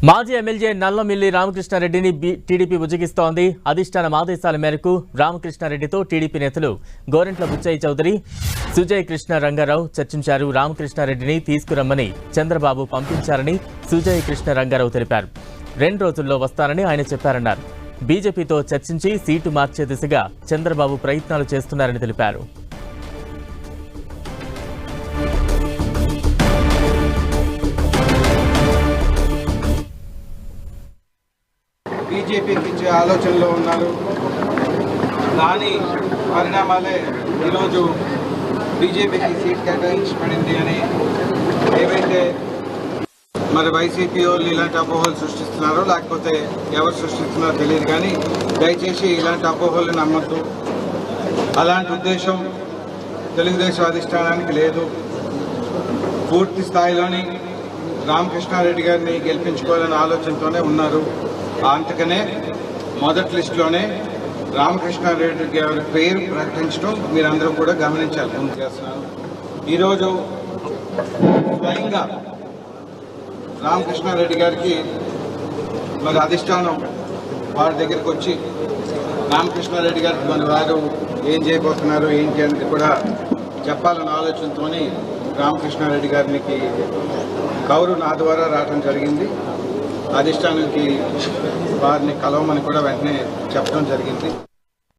మాజీ MLA Nallamilli రామకృష్ణారెడ్డిని TDP బుజ్జగిస్తోంది. అధిష్టానం ఆదేశాల మేరకు రామకృష్ణారెడ్డితో టీడీపీ నేతలు గోరెంట్ల బుచ్చయ్య చౌదరి, సుజయ్ కృష్ణ రంగారావు చర్చించారు. రామకృష్ణారెడ్డిని తీసుకురమ్మని చంద్రబాబు పంపించారని సుజయ్ కృష్ణ రంగారావు తెలిపారు. 2 రోజుల్లో వస్తారని ఆయన చెప్పారన్నారు. బీజేపీతో చర్చించి సీటు మార్చే దిశగా చంద్రబాబు ప్రయత్నాలు చేస్తున్నారని తెలిపారు. బీజేపీకి ఇచ్చే ఆలోచనలో ఉన్నారు. దాని పరిణామాలే ఈరోజు బీజేపీకి సీట్ కేటాయించబడింది అని ఏవైతే మరి వైసీపీ వాళ్ళు ఇలాంటి అపోహలు సృష్టిస్తున్నారో లేకపోతే ఎవరు సృష్టిస్తున్నారో తెలియదు, కానీ దయచేసి ఇలాంటి అపోహలు నమ్మద్దు. అలాంటి ఉద్దేశం తెలుగుదేశం అధిష్టానానికి లేదు. పూర్తి స్థాయిలోని రామకృష్ణారెడ్డి గారిని గెలిపించుకోవాలనే ఆలోచనతోనే ఉన్నారు. అందుకనే మొదటి లిస్టులోనే రామకృష్ణారెడ్డి గారి పేరు ప్రకటించడం మీరందరూ కూడా గమనించాలి. ముందు చేస్తున్నాను. ఈరోజు స్వయంగా రామకృష్ణారెడ్డి గారికి మరి అధిష్టానం వారి దగ్గరికి వచ్చి రామకృష్ణారెడ్డి గారికి మన వారు ఏం చేయబోతున్నారు ఏంటి అనేది కూడా చెప్పాలన్న ఆలోచనతో రామకృష్ణారెడ్డి గారికి కౌరు నా ద్వారా రావడం జరిగింది. అధిష్టానానికి వారిని కలవమని కూడా వెంటనే చెప్పడం జరిగింది.